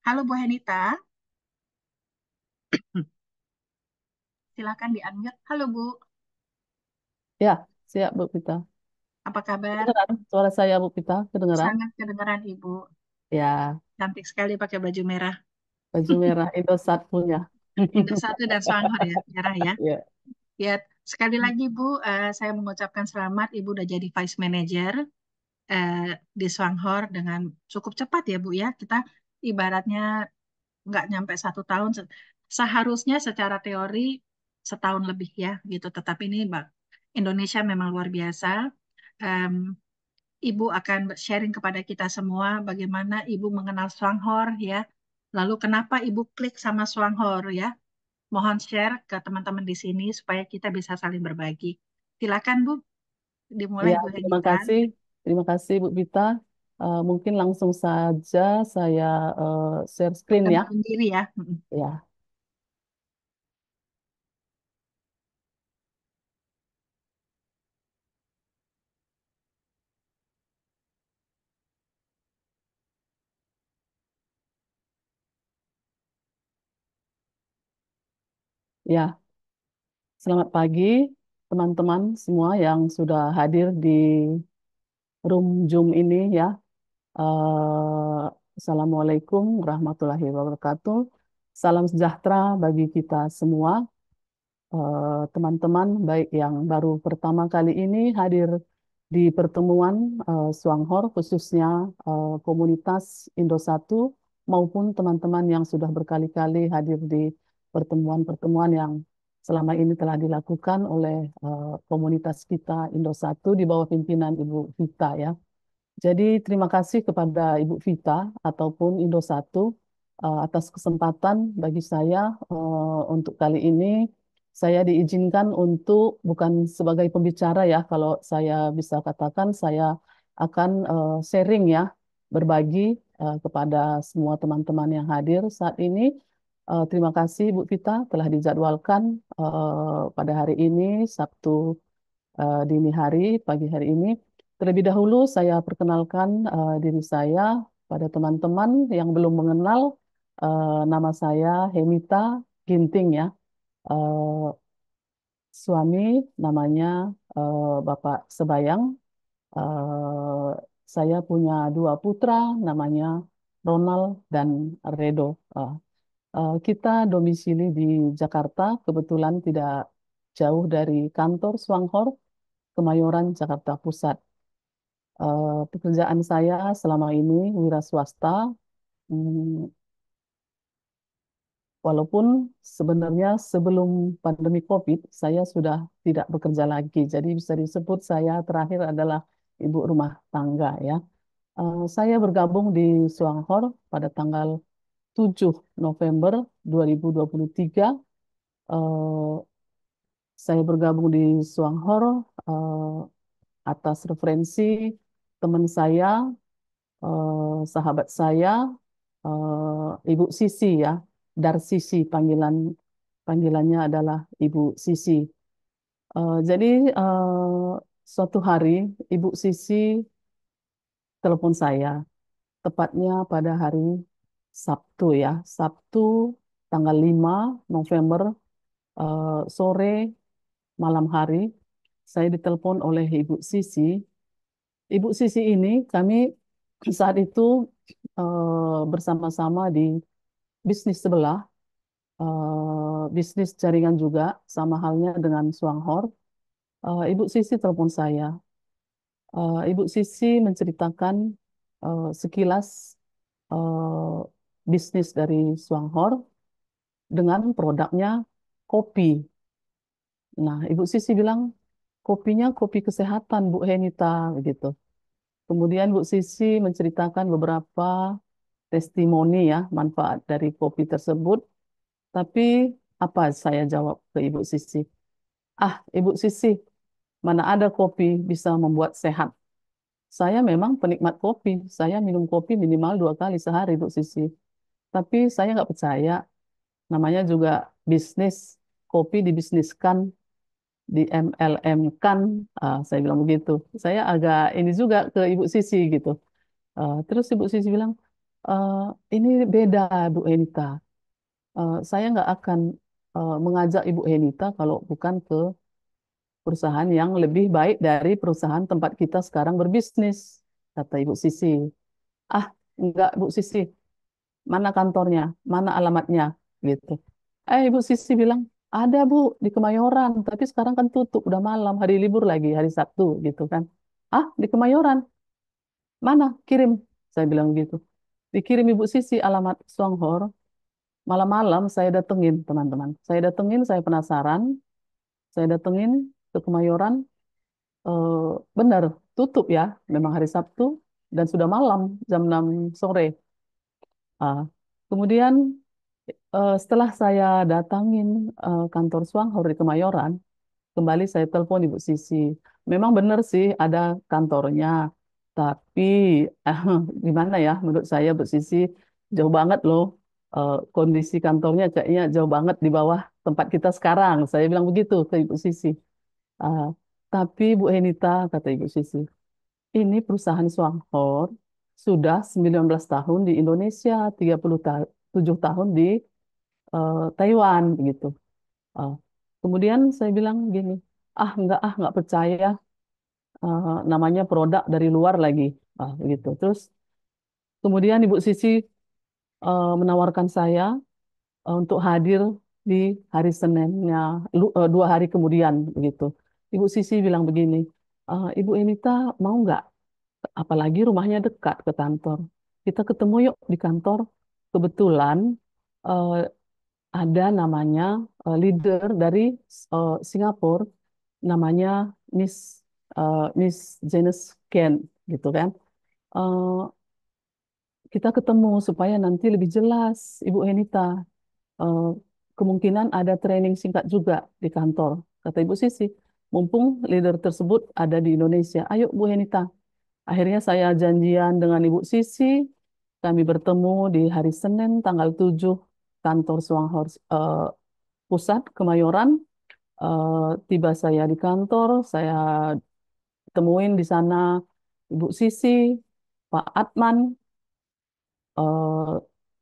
Halo Bu Henita, silakan di-unmute. Halo Bu, Ya, siap Bu Pita. apa kabar? Kedengeran suara saya Bu Pita? Kedengeran? Sangat kedengaran Ibu. Ya, Cantik sekali pakai baju merah. baju merah Indosat punya. Indo satu dan Swanghor ya, merah ya. Ya, Ya, sekali lagi Bu, saya mengucapkan selamat Ibu udah jadi Vice Manager eh, di Swanghor dengan cukup cepat ya Bu ya. Kita ibaratnya nggak nyampe 1 tahun. Seharusnya secara teori setahun lebih ya gitu. Tetapi ini Indonesia memang luar biasa. Em, Ibu akan sharing kepada kita semua bagaimana Ibu mengenal Swanghor ya. Lalu kenapa Ibu klik sama Swanghor ya. Mohon share ke teman-teman di sini supaya kita bisa saling berbagi. Silakan Bu, dimulai ya, Bu terima Henita. kasih. Terima kasih Bu Pita. Mungkin langsung saja saya share screen ya. Perkenalkan diri ya. Mm-mm. Ya, ya. Selamat pagi teman-teman semua yang sudah hadir di room Zoom ini ya. Assalamualaikum warahmatullahi wabarakatuh. Salam sejahtera bagi kita semua. Teman-teman baik yang baru pertama kali ini hadir di pertemuan Swanghor khususnya komunitas Indosatu maupun teman-teman yang sudah berkali-kali hadir di pertemuan-pertemuan yang selama ini telah dilakukan oleh komunitas kita Indosatu di bawah pimpinan Ibu Vita ya. Jadi terima kasih kepada Ibu Vita ataupun Indosatu atas kesempatan bagi saya untuk kali ini saya diizinkan untuk bukan sebagai pembicara ya kalau saya bisa katakan saya akan sharing ya berbagi kepada semua teman-teman yang hadir saat ini. Terima kasih Bu Vita telah dijadwalkan pada hari ini Sabtu dini hari, pagi hari ini. Terlebih dahulu saya perkenalkan diri saya pada teman-teman yang belum mengenal. Nama saya Hemita Ginting ya. Eh, Suami namanya Bapak Sebayang. Eh, saya punya dua putra namanya Ronald dan Redo. Kita domisili di Jakarta, kebetulan tidak jauh dari kantor Swanghor, Kemayoran, Jakarta Pusat. Pekerjaan saya selama ini wira swasta, hmm, walaupun sebenarnya sebelum pandemi COVID saya sudah tidak bekerja lagi. Jadi bisa disebut saya terakhir adalah ibu rumah tangga ya. Saya bergabung di Swanghor pada tanggal 7 November 2023. Eh, saya bergabung di Swanghor atas referensi teman saya, sahabat saya, Ibu Sisi ya, Darsisi panggilannya adalah Ibu Sisi. Jadi suatu hari Ibu Sisi telepon saya, tepatnya pada hari Sabtu ya, Sabtu tanggal 5 November sore malam hari, saya ditelepon oleh Ibu Sisi. Ibu Sisi ini kami saat itu bersama-sama di bisnis sebelah, bisnis jaringan juga, sama halnya dengan Swanghor. Ibu Sisi telepon saya. Ibu Sisi menceritakan sekilas eh, bisnis dari Swanghor dengan produknya kopi. Nah, Ibu Sisi bilang, kopinya kopi kesehatan, Bu Henita, begitu. Kemudian Bu Sisi menceritakan beberapa testimoni ya, manfaat dari kopi tersebut. Tapi apa saya jawab ke Ibu Sisi? Ah, Ibu Sisi, mana ada kopi bisa membuat sehat. Saya memang penikmat kopi. Saya minum kopi minimal 2 kali sehari, Bu Sisi. Tapi saya nggak percaya. Namanya juga bisnis. Kopi dibisniskan, di MLM kan. Saya bilang begitu. Saya agak ini juga ke Ibu Sisi gitu. Terus Ibu Sisi bilang, Eh, ini beda, Bu Henita. Saya nggak akan mengajak Ibu Henita kalau bukan ke perusahaan yang lebih baik dari perusahaan tempat kita sekarang berbisnis, kata Ibu Sisi. Ah, enggak, Bu Sisi. Mana kantornya? Mana alamatnya? Gitu. Ibu Sisi bilang, ada Bu di Kemayoran, tapi sekarang kan tutup, udah malam, hari libur lagi, hari Sabtu, gitu kan. Ah, di Kemayoran, mana? Kirim. Saya bilang gitu. Dikirim Ibu Sisi alamat Songhor, malam-malam saya datengin teman-teman. Saya datengin, saya penasaran, saya datengin ke Kemayoran, eh, benar, tutup ya, memang hari Sabtu, dan sudah malam, jam 6 sore. Ah, kemudian setelah saya datangin kantor Swanghor di Kemayoran, kembali saya telepon Ibu Sisi. Memang benar sih ada kantornya, tapi eh, gimana ya, menurut saya Bu Sisi jauh banget loh. Kondisi kantornya kayaknya jauh banget di bawah tempat kita sekarang. Saya bilang begitu ke Ibu Sisi. Ah, tapi Bu Henita, kata Ibu Sisi, ini perusahaan Swanghor sudah 19 tahun di Indonesia, 37 tahun di Taiwan gitu. Uh, Kemudian saya bilang gini, nggak percaya, namanya produk dari luar lagi, gitu. Terus kemudian Ibu Sisi menawarkan saya untuk hadir di hari Seninnya, 2 hari kemudian begitu. Ibu Sisi bilang begini, Ibu Enita mau nggak? Apalagi rumahnya dekat ke kantor. Kita ketemu yuk di kantor. Kebetulan eh, ada namanya leader dari Singapura, namanya Miss Miss Janice Ken gitu kan. Eh, kita ketemu supaya nanti lebih jelas, Ibu Henita. Eh, Kemungkinan ada training singkat juga di kantor, kata Ibu Sisi. Mumpung leader tersebut ada di Indonesia, ayo Bu Henita. Akhirnya saya janjian dengan Ibu Sisi. Kami bertemu di hari Senin tanggal 7 kantor Swanghor Pusat Kemayoran. Tiba saya di kantor, saya temuin di sana Ibu Sisi, Pak Atman, eh,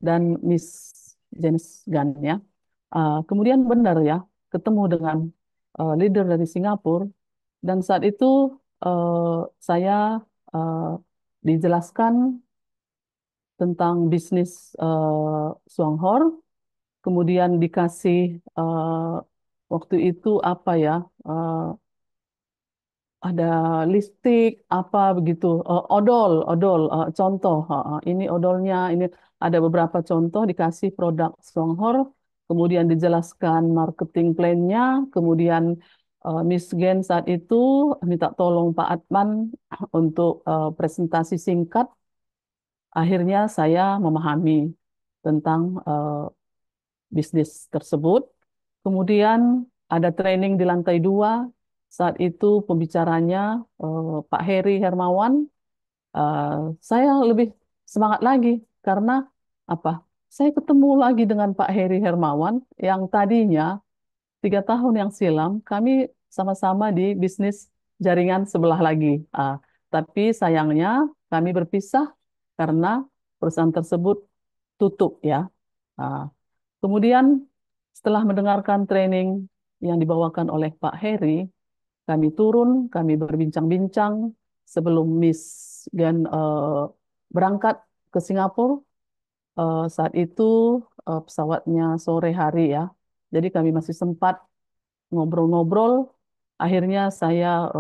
dan Miss Janice Gan ya. Kemudian benar ya, ketemu dengan leader dari Singapura dan saat itu eh, saya eh, dijelaskan tentang bisnis Swanghor, kemudian dikasih waktu itu apa ya? eh, ada listrik apa begitu, odol contoh, ini odolnya, ini ada beberapa contoh dikasih produk Songhor, kemudian dijelaskan marketing plan-nya, kemudian Miss Gen saat itu minta tolong Pak Atman untuk presentasi singkat. Akhirnya saya memahami tentang bisnis tersebut. Kemudian ada training di lantai 2. Saat itu pembicaranya Pak Heri Hermawan. Eh, saya lebih semangat lagi karena apa? Saya ketemu lagi dengan Pak Heri Hermawan yang tadinya 3 tahun yang silam kami sama-sama di bisnis jaringan sebelah lagi. Tapi sayangnya kami berpisah karena perusahaan tersebut tutup ya. Ah, Kemudian setelah mendengarkan training yang dibawakan oleh Pak Heri, kami turun, kami berbincang-bincang sebelum Miss Gan berangkat ke Singapura. Saat itu pesawatnya sore hari ya, jadi kami masih sempat ngobrol-ngobrol. Akhirnya saya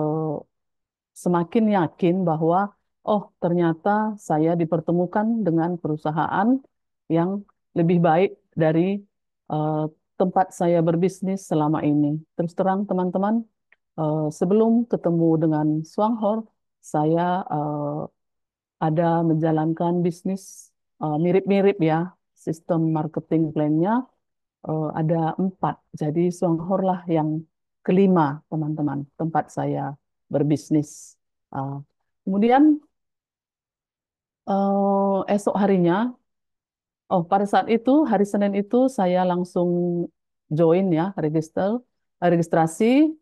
semakin yakin bahwa oh ternyata saya dipertemukan dengan perusahaan yang lebih baik dari eh, tempat saya berbisnis selama ini. Terus terang teman-teman, sebelum ketemu dengan Swanghor, saya ada menjalankan bisnis mirip-mirip ya, sistem marketing plan-nya ada 4. Jadi Swanghor lah yang kelima, teman-teman, tempat saya berbisnis. Uh, Kemudian esok harinya, oh pada saat itu hari Senin itu saya langsung join ya, registrasi,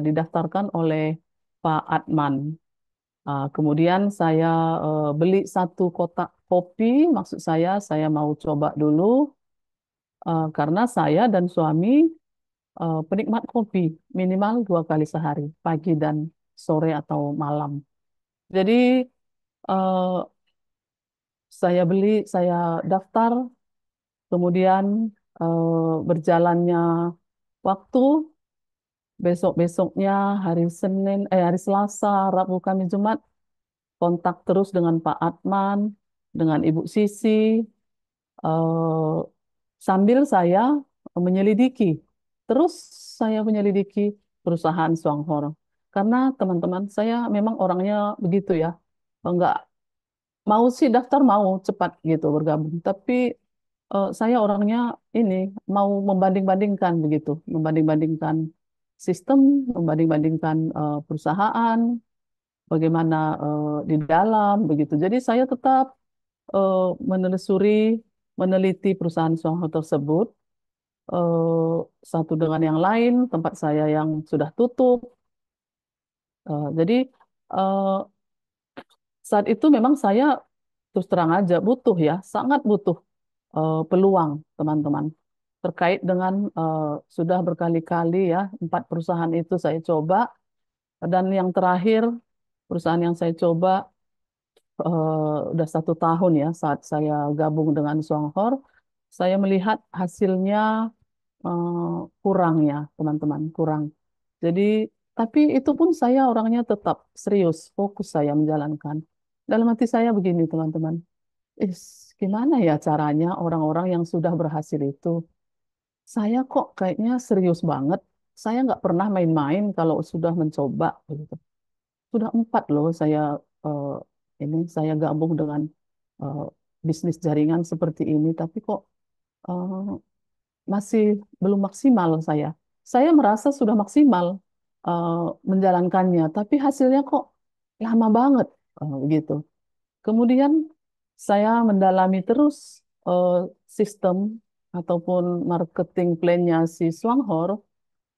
didaftarkan oleh Pak Atman. Kemudian saya beli 1 kotak kopi, maksud saya mau coba dulu karena saya dan suami penikmat kopi minimal 2 kali sehari, pagi dan sore atau malam. Jadi eh, saya daftar, kemudian berjalannya waktu, besok-besoknya hari Selasa, Rabu, Kamis, Jumat, kontak terus dengan Pak Atman, dengan Ibu Sisi, eh, sambil saya menyelidiki. Terus saya menyelidiki perusahaan Songhor. Karena teman-teman, saya memang orangnya begitu ya. Enggak mau sih daftar, mau cepat gitu bergabung. Tapi saya orangnya ini mau membanding-bandingkan begitu, membanding-bandingkan sistem, membanding-bandingkan perusahaan, bagaimana di dalam begitu. Jadi saya tetap eh, menelusuri, meneliti perusahaan Songhor tersebut satu dengan yang lain, tempat saya yang sudah tutup. Jadi eh, saat itu memang saya terus terang aja butuh ya, sangat butuh peluang teman-teman terkait dengan sudah berkali-kali ya 4 perusahaan itu saya coba dan yang terakhir perusahaan yang saya coba udah 1 tahun ya saat saya gabung dengan Songhor, saya melihat hasilnya kurang ya teman-teman, kurang. Jadi tapi itu pun saya orangnya tetap serius, fokus saya menjalankan. Dalam hati saya begini teman-teman, Is, gimana ya caranya orang-orang yang sudah berhasil itu? Saya kok kayaknya serius banget. Saya nggak pernah main-main kalau sudah mencoba gitu. Sudah 4 loh eh, saya gabung dengan eh, bisnis jaringan seperti ini, tapi kok eh, masih belum maksimal saya. Saya merasa sudah maksimal eh, menjalankannya, tapi hasilnya kok lama banget gitu. Kemudian saya mendalami terus eh, sistem ataupun marketing plan-nya si Swanghor.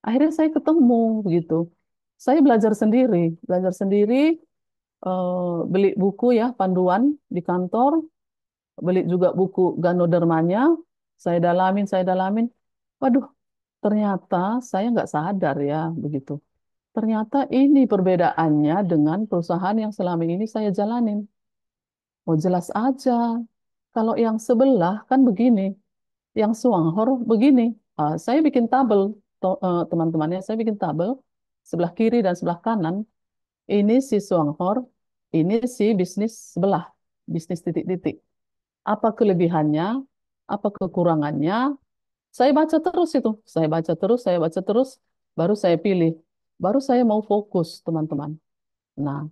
Akhirnya saya ketemu begitu. Saya belajar sendiri, beli buku ya, panduan di kantor, beli juga buku Ganodermanya, saya dalamin. Waduh, ternyata saya nggak sadar ya begitu. Ternyata ini perbedaannya dengan perusahaan yang selama ini saya jalanin. Oh jelas aja. Kalau yang sebelah kan begini, yang Suanghor begini. Saya bikin tabel, teman-temannya, saya bikin tabel sebelah kiri dan sebelah kanan. Ini si Suanghor, ini si bisnis sebelah, bisnis titik-titik. Apa kelebihannya, apa kekurangannya? Saya baca terus itu, saya baca terus, baru saya pilih, baru saya mau fokus, teman-teman. Nah,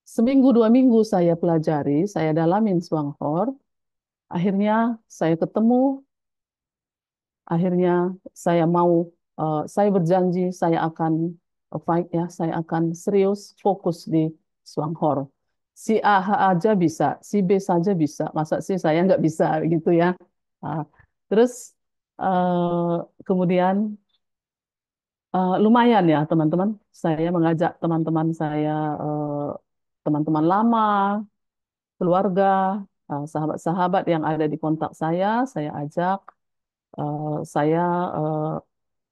seminggu 2 minggu saya pelajari, saya dalamin Suanghor. Akhirnya saya ketemu, akhirnya saya berjanji saya akan fight ya, saya akan serius fokus di Swanghor. Si A aja bisa, si B saja bisa, masa sih saya nggak bisa gitu ya. Ah, terus kemudian lumayan ya teman-teman, saya mengajak teman-teman saya, eh, teman-teman lama, keluarga, sahabat-sahabat yang ada di kontak saya ajak, saya eh,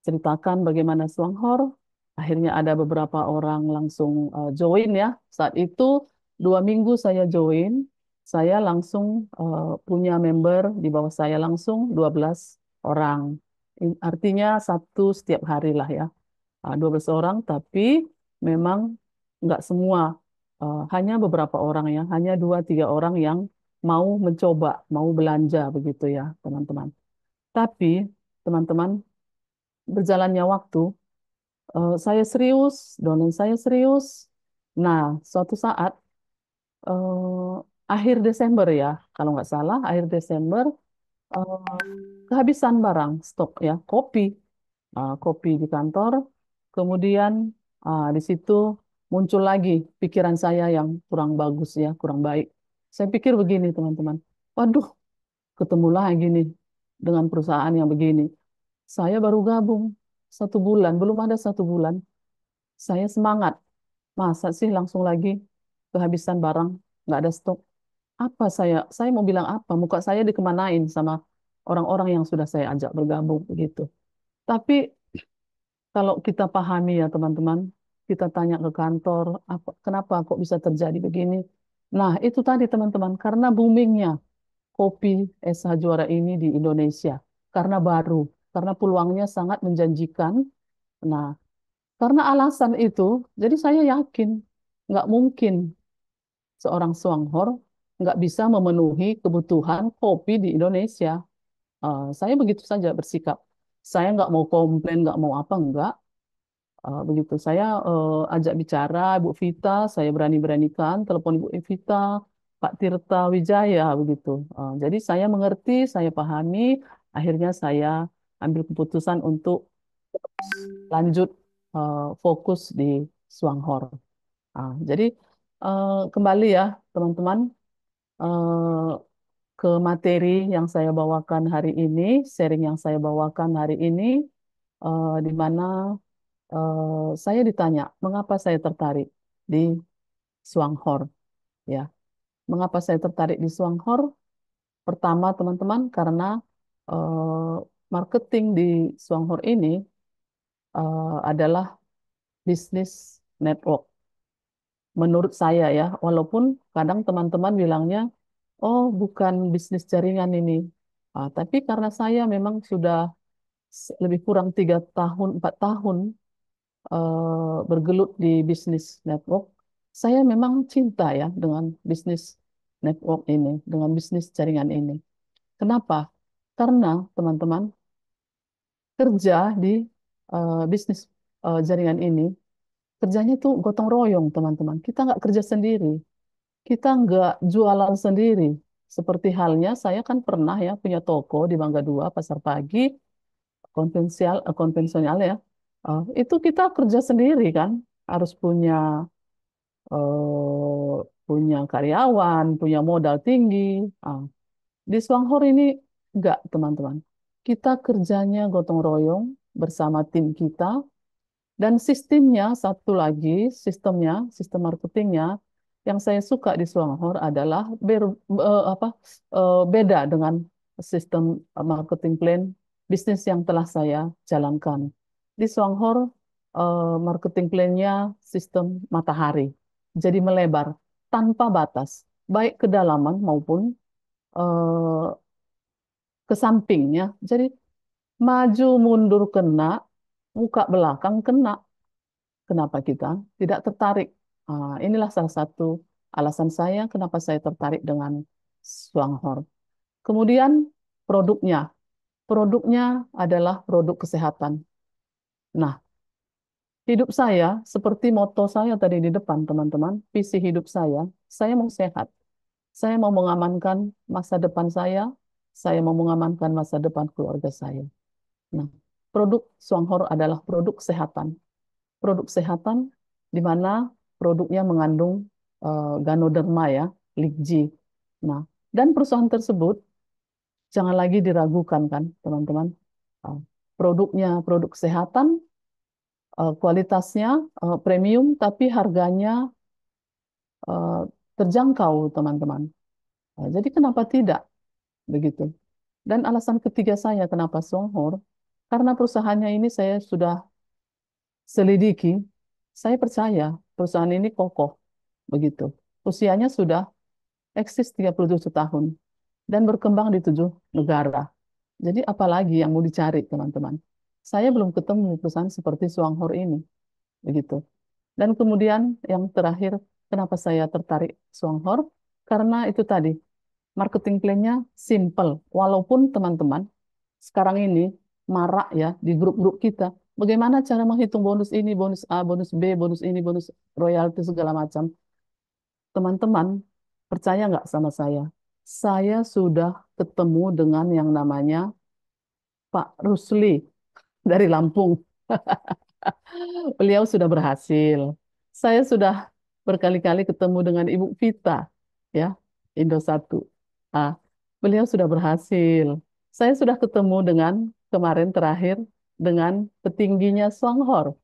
ceritakan bagaimana Swanghor. Akhirnya ada beberapa orang langsung join ya. Saat itu 2 minggu saya join, saya langsung punya member di bawah saya langsung 12 orang. Artinya satu setiap hari lah ya. 12 orang, tapi memang nggak semua. Hanya beberapa orang ya, hanya 2-3 orang yang mau mencoba, mau belanja begitu ya teman-teman. Tapi teman-teman, berjalannya waktu, saya serius, domain saya serius. Nah, suatu saat, akhir Desember ya, kalau nggak salah, akhir Desember, eh, kehabisan barang, stok ya, kopi di kantor. Kemudian di situ muncul lagi pikiran saya yang kurang bagus ya, kurang baik. Saya pikir begini, teman-teman. Waduh, ketemu lagi nih dengan perusahaan yang begini. Saya baru gabung 1 bulan, belum ada 1 bulan. Saya semangat. Masa sih langsung lagi kehabisan barang, nggak ada stok. apa saya mau bilang apa? Muka saya dikemanain sama orang-orang yang sudah saya ajak bergabung begitu. Tapi kalau kita pahami ya teman-teman, kita tanya ke kantor, apa, kenapa kok bisa terjadi begini? Nah, itu tadi teman-teman, karena boomingnya kopi SH Juara ini di Indonesia, karena baru, karena peluangnya sangat menjanjikan. Nah, karena alasan itu, jadi saya yakin nggak mungkin seorang Swanghor nggak bisa memenuhi kebutuhan kopi di Indonesia. Saya begitu saja bersikap. Saya nggak mau komplain, nggak mau apa, enggak. Begitu saya ajak bicara Bu Vita, saya berani-beranikan telepon Bu Vita, Pak Tirta Wijaya begitu. Jadi saya mengerti, saya pahami, akhirnya saya ambil keputusan untuk lanjut fokus di Swanghor. Jadi kembali ya teman-teman eh, ke materi yang saya bawakan hari ini, sharing yang saya bawakan hari ini, di mana saya ditanya mengapa saya tertarik di Swanghor, ya. Mengapa saya tertarik di Swanghor? Pertama, teman-teman, karena eh, marketing di Swanghor ini adalah bisnis network. Menurut saya ya, walaupun kadang teman-teman bilangnya, oh bukan bisnis jaringan ini. Tapi karena saya memang sudah lebih kurang 3 tahun, 4 tahun bergelut di bisnis network, saya memang cinta ya dengan bisnis network ini, dengan bisnis jaringan ini. Kenapa? Karena teman-teman kerja di bisnis jaringan ini, kerjanya tuh gotong royong teman-teman. Kita nggak kerja sendiri, kita nggak jualan sendiri. Seperti halnya saya kan pernah ya punya toko di Mangga Dua, Pasar Pagi, konvensional ya. Itu kita kerja sendiri kan, harus punya karyawan, punya modal tinggi. Ah, di Swanghor ini enggak, teman-teman. Kita kerjanya gotong royong bersama tim kita dan sistemnya satu lagi, sistem marketingnya yang saya suka di Swanghor adalah beda dengan sistem marketing plan bisnis yang telah saya jalankan. Di Swanghor marketing plan-nya sistem matahari, jadi melebar tanpa batas, baik kedalaman maupun eh, ke sampingnya. Jadi maju mundur kena, muka belakang kena. Kenapa kita tidak tertarik? Inilah salah satu alasan saya kenapa saya tertarik dengan Swanghor. Kemudian produknya. Produknya adalah produk kesehatan. Nah, hidup saya seperti moto saya tadi di depan, teman-teman. Visi hidup saya mau sehat. Saya mau mengamankan masa depan saya mau mengamankan masa depan keluarga saya. Nah, produk Swanghor adalah produk kesehatan. Produk kesehatan di mana produknya mengandung Ganoderma ya, LIGG. Nah, dan perusahaan tersebut jangan lagi diragukan kan, teman-teman. Uh, Produknya produk kesehatan, kualitasnya premium, tapi harganya uh, terjangkau, teman-teman. Jadi kenapa tidak begitu? Dan alasan ketiga saya kenapa Songhor, karena perusahaannya ini saya sudah selidiki, saya percaya perusahaan ini kokoh begitu. Usianya sudah eksis 37 tahun dan berkembang di 7 negara. Jadi apalagi yang mau dicari, teman-teman? Saya belum ketemu perusahaan seperti Swanghor ini, begitu. Dan kemudian yang terakhir, kenapa saya tertarik Swanghor? Karena itu tadi, marketing plan-nya simple. Walaupun teman-teman sekarang ini marak ya di grup-grup kita. Bagaimana cara menghitung bonus ini, bonus A, bonus B, bonus ini, bonus royalti segala macam. Teman-teman, percaya nggak sama saya? Saya sudah ketemu dengan yang namanya Pak Rusli dari Lampung. Beliau sudah berhasil. Saya sudah berkali-kali ketemu dengan Ibu Vita, ya, Indosatu. Ah, beliau sudah berhasil. Saya sudah ketemu dengan kemarin terakhir dengan petingginya Swanghor,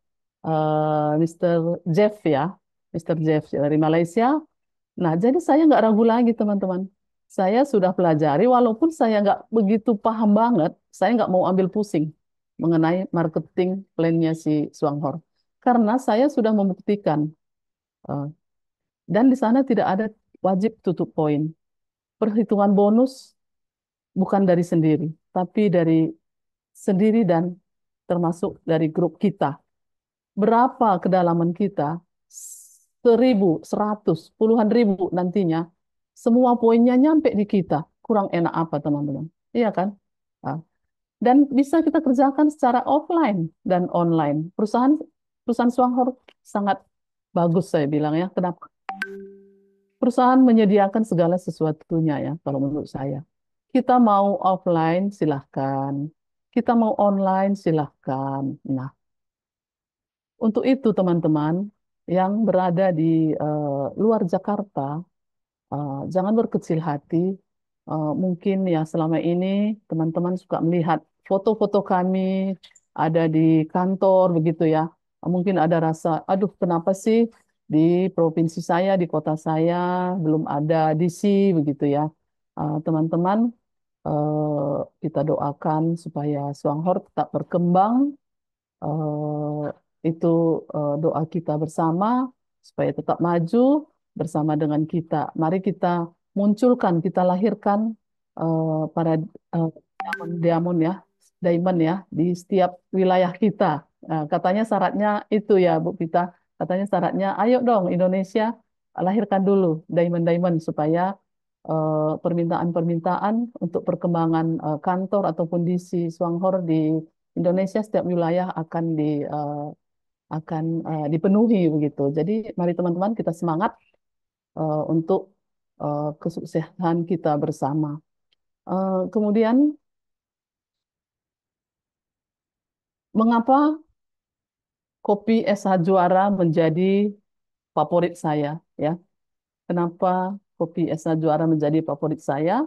Mr. Jeff ya, Mr. Jeff dari Malaysia. Nah, jadi saya nggak ragu lagi, teman-teman. Saya sudah pelajari, walaupun saya nggak begitu paham banget, saya nggak mau ambil pusing mengenai marketing plan-nya si Swanghor. Karena saya sudah membuktikan, eh, dan di sana tidak ada wajib tutup poin. Perhitungan bonus bukan dari sendiri, tapi dari sendiri dan termasuk dari grup kita. Berapa kedalaman kita? 1.000, 100, puluhan ribu nantinya. Semua poinnya nyampe di kita. Kurang enak apa, teman-teman? Iya kan? Ah, dan bisa kita kerjakan secara offline dan online. Perusahaan perusahaan Swanghor sangat bagus saya bilang ya. Kenapa? Perusahaan menyediakan segala sesuatunya ya kalau menurut saya. Kita mau offline silahkan. Kita mau online silahkan. Nah, untuk itu teman-teman yang berada di luar Jakarta, jangan berkecil hati. Mungkin ya selama ini teman-teman suka melihat foto-foto kami ada di kantor begitu ya. Mungkin ada rasa, aduh kenapa sih di provinsi saya, di kota saya belum ada DC begitu ya. Teman-teman, kita doakan supaya Swanghor tetap berkembang, itu doa kita bersama supaya tetap maju bersama dengan kita. Mari kita munculkan, kita lahirkan para diamond ya, diamond ya di setiap wilayah kita. Katanya syaratnya itu ya Bu Pita, katanya syaratnya ayo dong Indonesia lahirkan dulu diamond-diamond supaya permintaan-permintaan untuk perkembangan kantor ataupun di si Swanghor di Indonesia setiap wilayah akan dipenuhi begitu. Jadi mari teman-teman kita semangat untuk kesuksesan kita bersama. Kemudian mengapa kopi SH Juara menjadi favorit saya ya? Kenapa kopi SH Juara menjadi favorit saya?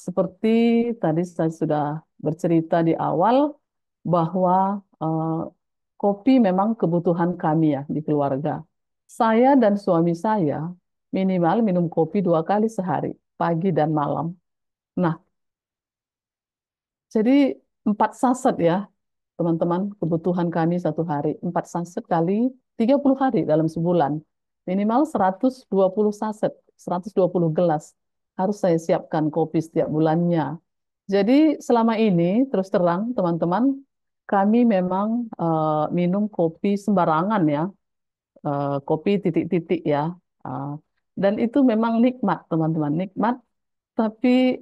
Seperti tadi saya sudah bercerita di awal bahwa eh, kopi memang kebutuhan kami ya di keluarga. Saya dan suami saya minimal minum kopi 2 kali sehari, pagi dan malam. Nah, jadi 4 saset ya, teman-teman, kebutuhan kami satu hari. 4 saset kali 30 hari dalam sebulan. Minimal 120 saset, 120 gelas. Harus saya siapkan kopi setiap bulannya. Jadi selama ini, terus terang, teman-teman, kami memang minum kopi sembarangan ya, kopi titik-titik ya. Eh, dan itu memang nikmat, teman-teman, nikmat. Tapi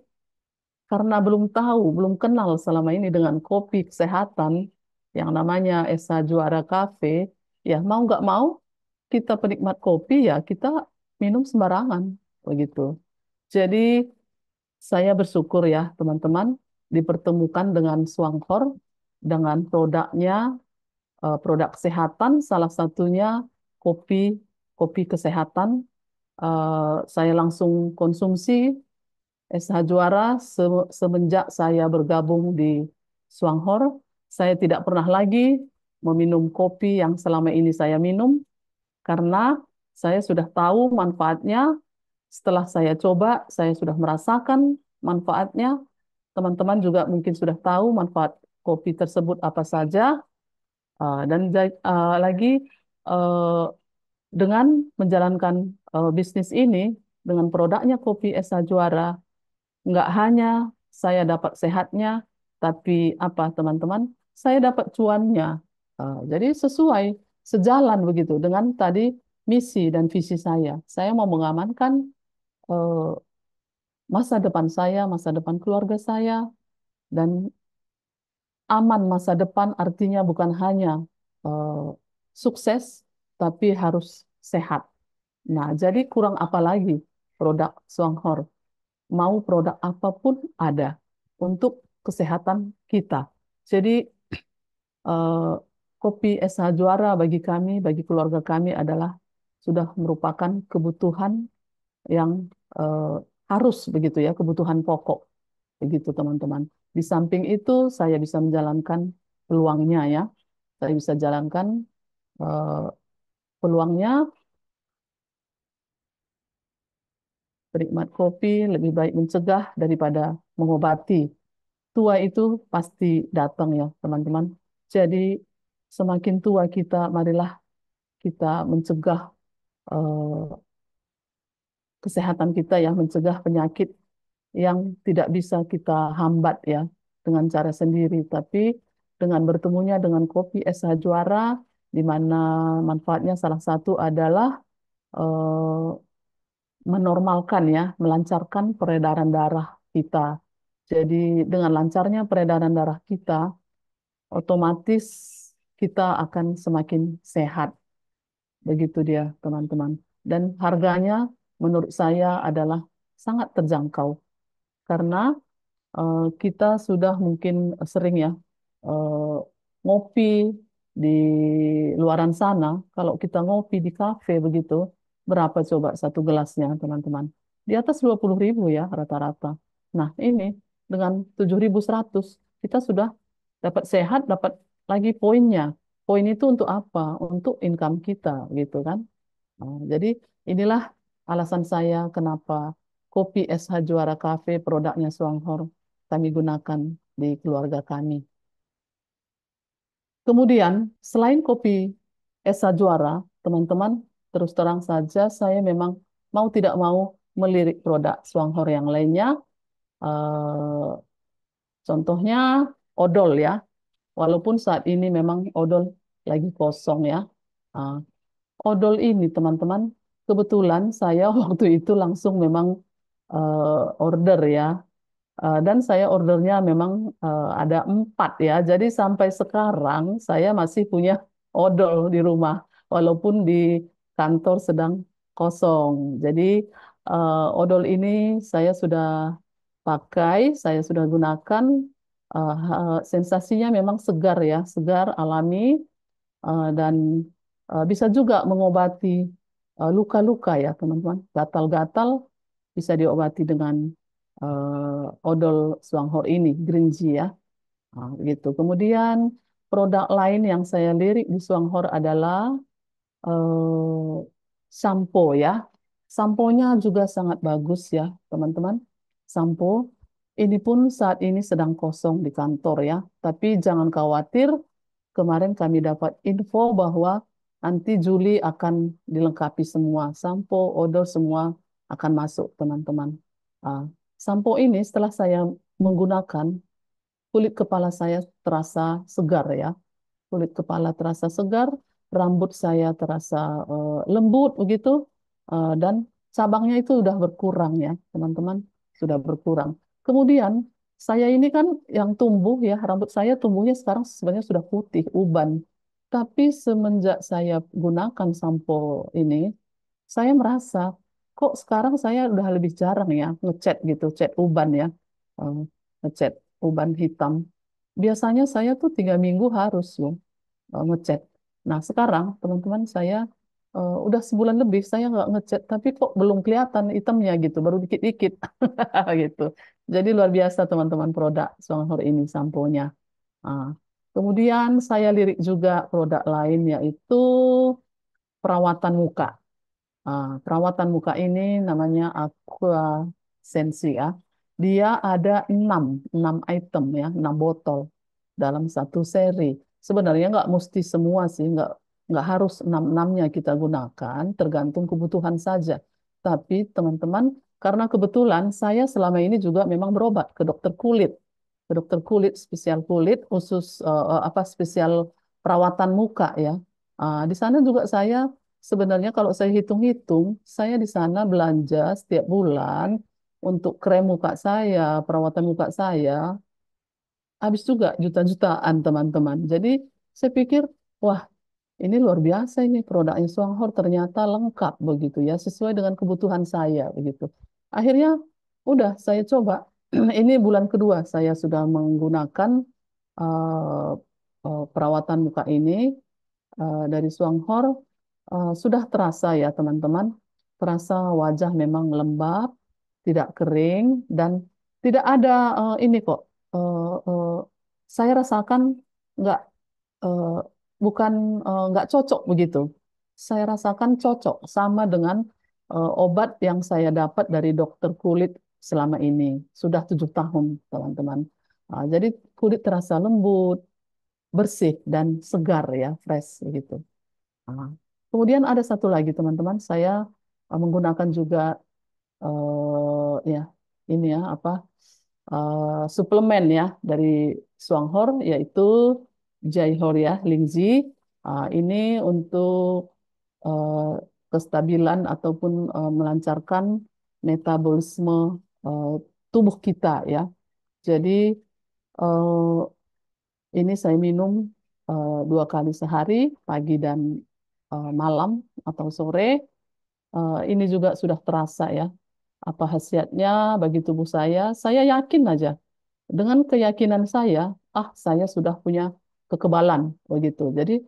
karena belum tahu, belum kenal selama ini dengan kopi kesehatan yang namanya Esa Juara Cafe, ya mau nggak mau kita penikmat kopi ya kita minum sembarangan begitu. Jadi saya bersyukur ya teman-teman dipertemukan dengan Swanghor dengan produknya, produk kesehatan salah satunya kopi kopi kesehatan. Saya langsung konsumsi SH Juara semenjak saya bergabung di Swanghor. Saya tidak pernah lagi meminum kopi yang selama ini saya minum karena saya sudah tahu manfaatnya. Setelah saya coba, saya sudah merasakan manfaatnya. Teman-teman juga mungkin sudah tahu manfaat kopi tersebut apa saja. Lagi eh, dengan menjalankan bisnis ini dengan produknya kopi Esa Juara, nggak hanya saya dapat sehatnya, tapi apa teman-teman, saya dapat cuannya. Jadi sesuai, sejalan begitu dengan tadi misi dan visi saya. Saya mau mengamankan eh, masa depan saya, masa depan keluarga saya, dan aman masa depan artinya bukan hanya eh, sukses, tapi harus sehat. Nah, jadi kurang apa lagi produk Swanghor? Mau produk apapun ada untuk kesehatan kita. Jadi eh, kopi SH Juara bagi kami, bagi keluarga kami adalah sudah merupakan kebutuhan yang eh, harus begitu ya, kebutuhan pokok begitu teman-teman. Di samping itu saya bisa menjalankan peluangnya ya, saya bisa jalankan eh, peluangnya Penikmat kopi lebih baik mencegah daripada mengobati. Tua itu pasti datang ya, teman-teman. Jadi semakin tua kita, marilah kita mencegah eh, kesehatan kita ya, mencegah penyakit yang tidak bisa kita hambat ya dengan cara sendiri, tapi dengan bertemunya dengan kopi SH Juara, di mana manfaatnya salah satu adalah eh, menormalkan ya, melancarkan peredaran darah kita. Jadi dengan lancarnya peredaran darah kita, otomatis kita akan semakin sehat. Begitu dia, teman-teman. Dan harganya menurut saya adalah sangat terjangkau karena kita sudah mungkin sering ya eh, ngopi di luaran sana. Kalau kita ngopi di kafe begitu, berapa coba satu gelasnya, teman-teman? Di atas 20.000 ya rata-rata. Nah, ini dengan 7.100 kita sudah dapat sehat, dapat lagi poinnya. Poin itu untuk apa? Untuk income kita, gitu kan? Nah, jadi inilah alasan saya kenapa kopi SH Juara Cafe produknya Swanghor kami gunakan di keluarga kami. Kemudian selain kopi SH Juara, teman-teman, terus terang saja saya memang mau tidak mau melirik produk Swanghor yang lainnya. Eh, contohnya odol ya. Walaupun saat ini memang odol lagi kosong ya. Ah, odol ini teman-teman, kebetulan saya waktu itu langsung memang order ya. Dan saya ordernya memang ada 4 ya. Jadi sampai sekarang saya masih punya odol di rumah, walaupun di kantor sedang kosong. Jadi odol ini saya sudah pakai, saya sudah gunakan. Sensasinya memang segar ya, segar alami dan bisa juga mengobati luka-luka ya teman-teman. Gatal-gatal bisa diobati dengan odol Swanghor ini, Greenji ya. Nah, gitu. Kemudian produk lain yang saya lirik di Swanghor adalah eh, sampo ya. Samponya juga sangat bagus ya, teman-teman. Sampo ini pun saat ini sedang kosong di kantor ya. Tapi jangan khawatir, kemarin kami dapat info bahwa nanti Juli akan dilengkapi semua. Sampo, odol semua akan masuk, teman-teman. Ah, sampo ini setelah saya menggunakan, kulit kepala saya terasa segar ya. Kulit kepala terasa segar, rambut saya terasa lembut begitu, dan cabangnya itu sudah berkurang ya, teman-teman, sudah berkurang. Kemudian saya ini kan yang tumbuh ya, rambut saya tumbuhnya sekarang sebenarnya sudah putih, uban. Tapi semenjak saya gunakan sampo ini, saya merasa kok sekarang saya udah lebih jarang ya ngecat gitu, cat uban ya, Eh, ngecat uban hitam. Biasanya saya tuh 3 minggu harus loh ngecat. Nah, sekarang teman-teman saya udah sebulan lebih saya nggak ngecat, tapi kok belum kelihatan hitamnya gitu, baru dikit-dikit gitu. Jadi luar biasa teman-teman produk Songhor ini samponya. Nah, kemudian saya lirik juga produk lain yaitu perawatan muka. Perawatan muka ini namanya Aqua Sensi ya. Dia ada 6 item ya, 6 botol dalam satu seri. Sebenarnya nggak mesti semua sih, nggak harus enam-enamnya kita gunakan, tergantung kebutuhan saja. Tapi teman-teman, karena kebetulan saya selama ini juga memang berobat ke dokter kulit, spesial kulit, khusus apa spesial perawatan muka ya. Di sana juga saya sebenarnya kalau saya hitung-hitung, saya di sana belanja setiap bulan untuk krem muka saya, perawatan muka saya, habis juga juta-jutaan teman-teman. Jadi saya pikir, wah ini luar biasa ini produknya Swanghor ternyata lengkap begitu ya, sesuai dengan kebutuhan saya begitu. Akhirnya udah saya coba. Ini bulan kedua saya sudah menggunakan eh, perawatan muka ini dari Swanghor. Sudah terasa ya teman-teman, terasa wajah memang lembab, tidak kering dan tidak ada ini kok. Saya rasakan nggak eh, bukan nggak cocok begitu. Saya rasakan cocok sama dengan obat yang saya dapat dari dokter kulit selama ini. Sudah 7 tahun, teman-teman. Jadi kulit terasa lembut, bersih, dan segar ya, fresh begitu. Ah, Kemudian ada satu lagi, teman-teman. Saya menggunakan juga ya ini ya apa suplemen ya dari Swanghor, yaitu Jaihor ya, Lingzi. Ini untuk eh, kestabilan ataupun melancarkan metabolisme eh, tubuh kita ya. Jadi eh, ini saya minum 2 kali sehari, pagi dan malam atau sore. Ini juga sudah terasa ya apa khasiatnya bagi tubuh saya. Saya yakin aja dengan keyakinan saya, saya sudah punya kekebalan begitu. Jadi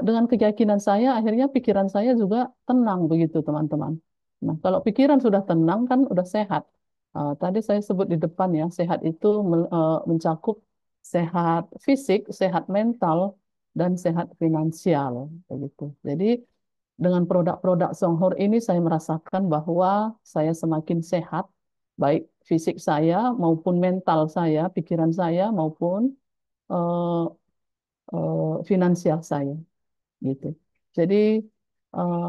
dengan keyakinan saya, akhirnya pikiran saya juga tenang begitu, teman-teman. Nah, kalau pikiran sudah tenang kan udah sehat. Tadi saya sebut di depan ya, sehat itu mencakup sehat fisik, sehat mental, dan sehat finansial begitu. Jadi dengan produk-produk Songhor ini saya merasakan bahwa saya semakin sehat, baik fisik saya maupun mental saya, pikiran saya maupun eh, finansial saya, gitu. Jadi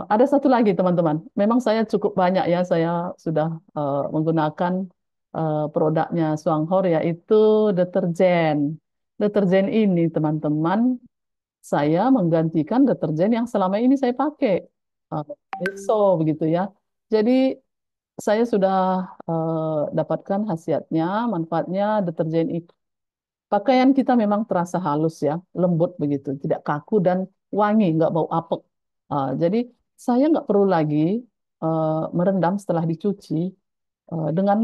ada satu lagi teman-teman, memang saya cukup banyak ya, saya sudah menggunakan produknya Songhor yaitu deterjen. Deterjen ini teman-teman saya menggantikan deterjen yang selama ini saya pakai. Uh, Exo begitu ya. Jadi saya sudah dapatkan khasiatnya, manfaatnya deterjen itu. Pakaian kita memang terasa halus ya, lembut begitu, tidak kaku dan wangi, nggak bau apek. Jadi saya nggak perlu lagi merendam setelah dicuci dengan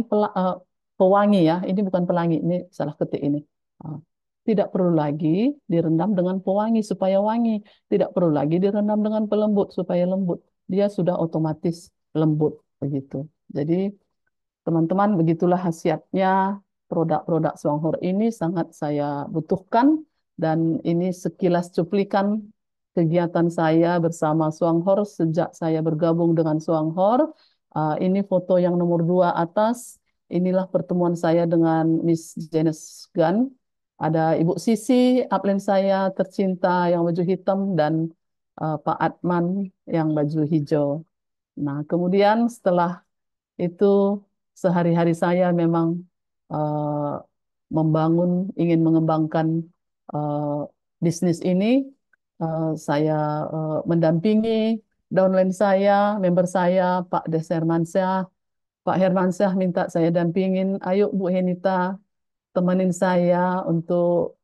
pewangi ya. Ini bukan pelangi, ini salah ketik ini. Ah, Tidak perlu lagi direndam dengan pewangi supaya wangi. Tidak perlu lagi direndam dengan pelembut supaya lembut. Dia sudah otomatis lembut begitu. Jadi teman-teman, begitulah khasiatnya produk-produk Songhor ini sangat saya butuhkan dan ini sekilas cuplikan kegiatan saya bersama Songhor sejak saya bergabung dengan Songhor. Ini foto yang nomor 2 atas. Inilah pertemuan saya dengan Miss Janice Gunn. Ada Ibu Sisi, upline saya tercinta yang baju hitam dan Pak Atman yang baju hijau. Nah, kemudian setelah itu sehari-hari saya memang eh, membangun, ingin mengembangkan eh, bisnis ini. Saya mendampingi downline saya, member saya, Pak Des Hermansyah. Pak Hermansyah minta saya dampingin, ayo Bu Henita, temenin saya untuk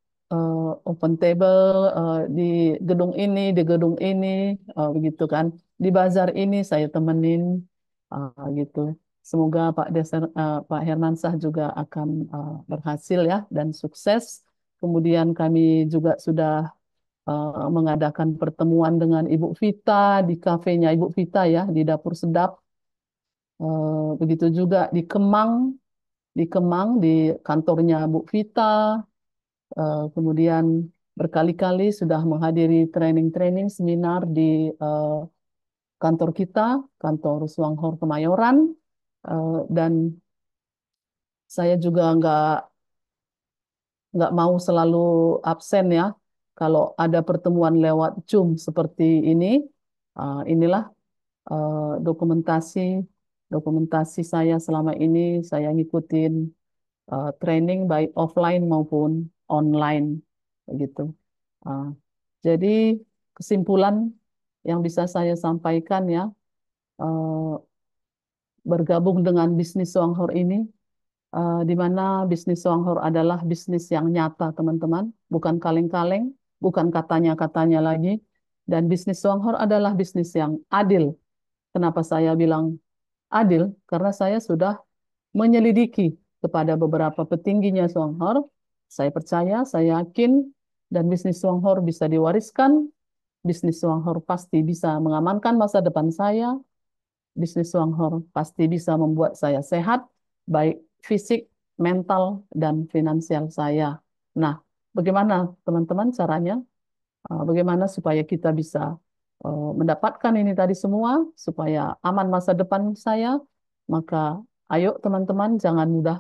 open table di gedung ini, di gedung ini, begitu kan. Di bazar ini saya temenin, gitu. Semoga Pak Hermansah juga akan berhasil ya dan sukses. Kemudian kami juga sudah mengadakan pertemuan dengan Ibu Vita di kafenya Ibu Vita ya di Dapur Sedap. Begitu juga di Kemang di kantornya Bu Vita. Kemudian berkali-kali sudah menghadiri training-training seminar di eh, kantor kita, kantor Swanghor Kemayoran. Dan saya juga nggak mau selalu absen ya. Kalau ada pertemuan lewat Zoom seperti ini, inilah eh, dokumentasi dokumentasi saya selama ini saya ngikutin training baik offline maupun online begitu. Ah, jadi kesimpulan yang bisa saya sampaikan ya, eh, bergabung dengan bisnis Songhor ini, di mana bisnis Songhor adalah bisnis yang nyata, teman-teman, bukan kaleng-kaleng, bukan katanya-katanya lagi. Dan bisnis Songhor adalah bisnis yang adil. Kenapa saya bilang adil? Karena saya sudah menyelidiki kepada beberapa petingginya Songhor. Saya percaya, saya yakin, dan bisnis Songhor bisa diwariskan. Bisnis Songhor pasti bisa mengamankan masa depan saya. Bisnis Songhor pasti bisa membuat saya sehat, baik fisik, mental, dan finansial saya. Nah, bagaimana teman-teman caranya? Bagaimana supaya kita bisa mendapatkan ini tadi semua supaya aman masa depan saya, maka ayo teman-teman jangan mudah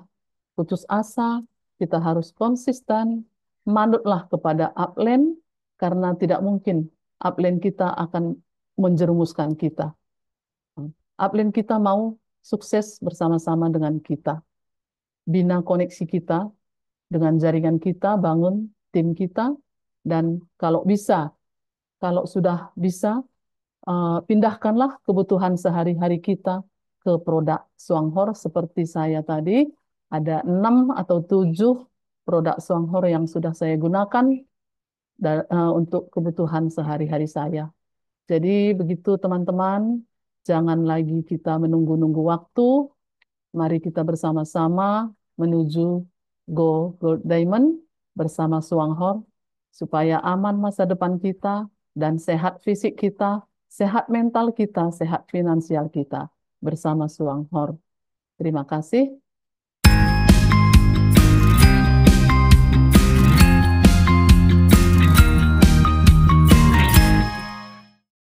putus asa, kita harus konsisten, manutlah kepada upline karena tidak mungkin upline kita akan menjerumuskan kita. Upline kita mau sukses bersama-sama dengan kita, bina koneksi kita dengan jaringan kita, bangun tim kita, dan kalau bisa, kalau sudah bisa, pindahkanlah kebutuhan sehari-hari kita ke produk Swanghor seperti saya tadi. Ada 6 atau 7 produk Swanghor yang sudah saya gunakan untuk kebutuhan sehari-hari saya. Jadi begitu teman-teman, jangan lagi kita menunggu-nunggu waktu. Mari kita bersama-sama menuju Go Gold Diamond bersama Swanghor supaya aman masa depan kita dan sehat fisik kita, sehat mental kita, sehat finansial kita bersama Swanghor. Terima kasih.